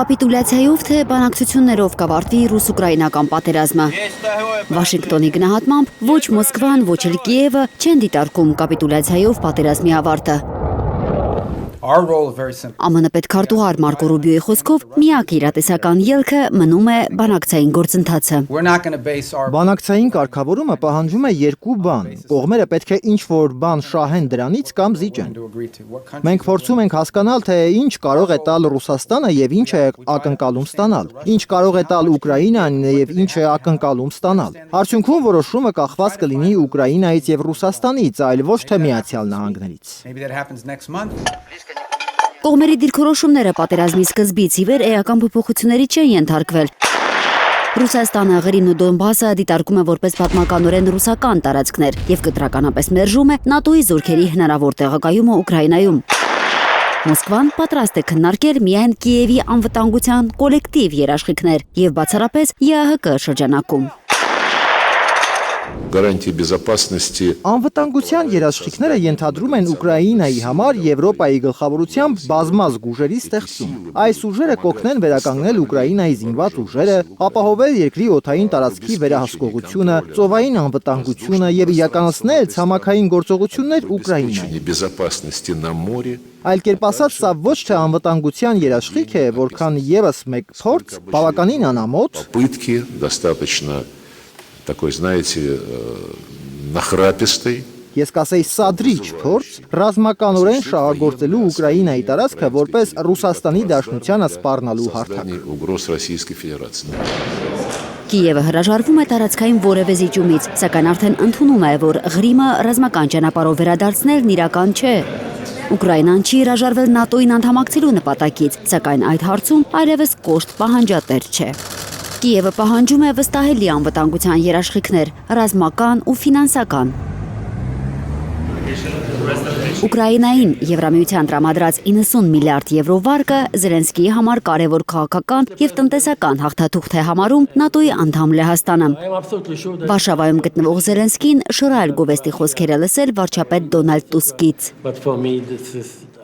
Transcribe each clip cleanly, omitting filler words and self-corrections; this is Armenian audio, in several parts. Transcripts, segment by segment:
Կապիտուլյացիայով թե բանակցություններով կավարտվի ռուս-ուկրաինական պատերազմը։ Վաշինգտոնի գնահատմամբ ոչ Մոսկվան, ոչ էլ Կիևը չեն դիտարկում կապիտուլյացիայով պատերազմի ավարտը։ ԱՄՆ պետքարտուղար Մարկո Ռուբիոյի խոսքով միակ իրատեսական ելքը մնում է բանակցային գործընթացը։ Բանակցային կարգավորումը պահանջում է երկու բան։ Կողմերը պետք է ինչ-որ բան շահեն դրանից կամ զիջեն։ Մենք փորձում ենք հասկանալ, թե ինչ կարող է տալ Ռուսաստանը եւ ինչ է ակնկալում ստանալ։ Ինչ կարող է տալ Ուկրաինան եւ ինչ է ակնկալում ստանալ։ Արդյունքում որոշումը կախված կլինի Ուկրաինայից եւ Ռուսաստանից, այլ ոչ թե Միացյալ Նահանգներից։ Կողմերի դիրքորոշումները պատերազմի սկզբից ի վեր էական փոփոխությունների չեն ենթարկվել։ Ռուսաստանը Ղրիմն ու Դոնբասը դիտարկում է որպես պատմականորեն ռուսական տարածքներ եւ կտրականապես մերժում է ՆԱՏՕ-ի զորքերի հնարավոր տեղակայումը Ուկրաինայում։ Մոսկվան պատրաստ է քննարկել միայն Կիևի անվտանգության կոլեկտիվ երաշխիքներ եւ բացառապես ԵԱՀԿ շրջանակում։ Անվտանգության երաշխիքները ենթադրում են Ուկրաինայի համար Եվրոպայի գլխավորությամբ բազմազգ ուժերի ստեղծում։ Այս ուժերը կօգնեն վերականգնել Ուկրաինայի զինված ուժերը, ապահովել երկրի օդային տարածքի վերահսկողությունը, ծովային անվտանգությունը եւ իրականացնել ցամաքային գործողություններ Ուկրաինայում։ Այլ կերպ ասած, սա ոչ թե անվտանգության երաշխիք է, որքան եւս մեկ փորձ, բավականին անամոթ, такой, знаете, нахрапистый. Ես կասեի սադրիչ փորձ ռազմականորեն շահագործելու Ուկրաինայի տարածքը որպես Ռուսաստանի Դաշնությանը սպառնալու հարթակ։ Կիևը հրաժարվում է տարածքային որևէ զիջումից, սակայն արդեն ընդունում է, որ Ղրիմը ռազմական ճանապարհով վերադարձնելն իրական չէ։ Ուկրաինան չի հրաժարվել ՆԱՏՕ-ին անդամակցելու նպատակից, սակայն այդ հարցում այլևս կոշտ պահանջատեր չէ։ Կիևը պահանջում է վստահելի անվտանգության երաշխիքներ, ռազմական ու ֆինանսական։ Ուկրաինային Եվրամիության տրամադրած 90 միլիարդ եվրո վարկը Զելենսկիի համար կարևոր քաղաքական եւ տնտեսական հաղթաթուղթ է համարում ՆԱՏՕ-ի անդամ Լեհաստանը։ Վարշավայում գտնվող Զելենսկին շռայլ գովեստի խոսքեր է լսել վարչապետ Դոնալդ Տուսկից։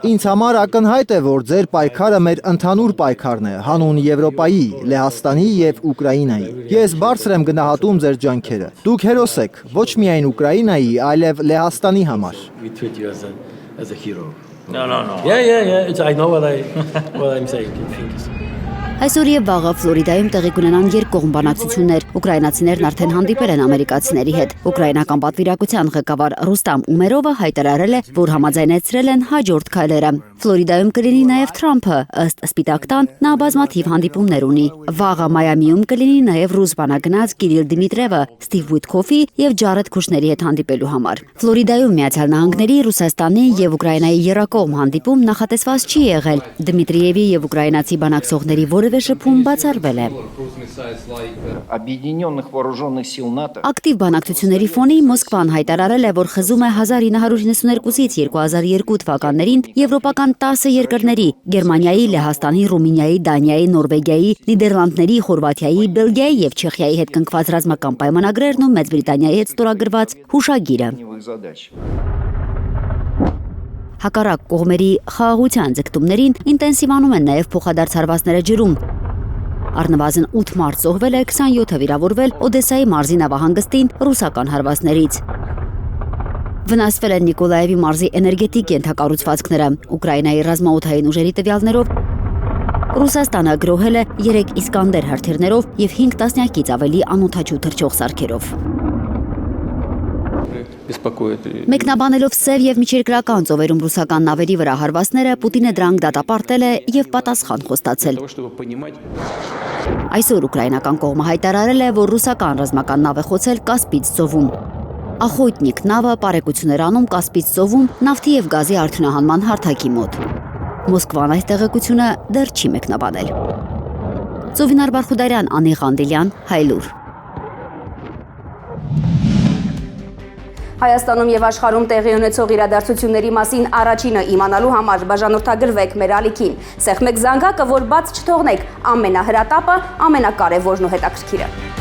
Ինձ համար ակնհայտ է, որ ձեր պայքարը մեր ընդհանուր պայքարն է, հանուն Եվրոպայի, Լեհաստանի եւ Ուկրաինայի։ Ես բարձր եմ գնահատում ձեր ջանքերը։ Դուք հերոս եք, ոչ միայն Ուկրաինայի, այլև Լեհաստանի համար։ Այսօր եւ վաղը Ֆլորիդայում տեղի կունենան երկկողմ բանակցություններ։ Ուկրաինացիներն արդեն հանդիպել են ամերիկացիների հետ։ Ուկրաինական պատվիրակության ղեկավար Ռուստամ Ումերովը հայտարարել է, որ համաձայնեցրել են հաջորդ քայլերը։ Ֆլորիդայում կլինի նաեւ Թրամփը, ըստ Սպիտակ տան, նա բազմաթիվ հանդիպումներ ունի։ Վաղը Մայամիում կլինի նաեւ ռուս բանագնաց Կիրիլ Դիմիտրևը, Ստիվ Ուիթքոֆի եւ Ջարեդ Քուշների հետ հանդիպելու համար։ Ֆլորիդայում Միացյալ Նահանգների, Ռուսաստանի եւ Ուկրաինայի երակողմ հանդիպում նախատեսված չի եղել։ Դմիտրիևի եւ ուկրաինացի բանակցողների որևէ շփում բացառվել է։ Ակտիվ բանակցությունների ֆոնին Մոսկվան հայտարարել է, որ խզում է 1992-ից 2002 թվականներին եվրոպական 10 երկրների՝ Գերմանիայի, Լեհաստանի, Ռումինիայի, Դանիայի, Նորվեգիայի, Նիդերլանդների, Խորվաթիայի, Բելգիայի եւ Չեխիայի հետ կնքված ռազմական պայմանագրերն ու Մեծ Բրիտանիայի հետ ստորագրված հուշագիրը։ Հակառակ կողմերի խաղաղության ձգտումներին ինտենսիվանում են նաև փոխադարձ հարվածները ջրում։ Առնվազն 8 մարդ զոհվել է, 27-ը վիրավորվել Օդեսայի մարզի նավահանգստին ռուսական հարվածներից։ Վնասվել են Նիկոլաևի մարզի էներգետիկ ենթակառուցվածքները։ Ուկրաինայի ռազմաօդային ուժերի տվյալներով Ռուսաստանը գրոհել է 3 Իսկանդեր հրթիռներով եւ 5 տասնյակից ավելի անօդաչու թռչող սարքերով։ Մեկնաբանելով սև եւ միջերկրական ծովերում ռուսական նավերի վրա հարվածները, Պուտինը դրանք դատապարտել է եւ պատասխան խոստացել։ Այսօր ուկրաինական կողմը հայտարարել է, որ ռուսական ռազմական նավ է խոցել Կասպից ծովում։ Ախոտնիկ նավը պարեկություններ անում Կասպից ծովում նավթի եւ գազի արդյունահանման հարթակի մոտ։ Մոսկվան այս տեղեկությունը դեռ չի մեկնաբանել։ Ծովինար Բարխուդարյան, Անի Ղանդիլյան, Հայլուր։ Հայաստանում եւ աշխարհում տեղի ունեցող իրադարձությունների մասին առաջինը իմանալու համար բաժանորդագրվեք մեր ալիքին։ Սեղմեք զանգակը, որ բաց չթողնեք ամենահրատապը, ամենակարևորն ու հետաքրքիրը։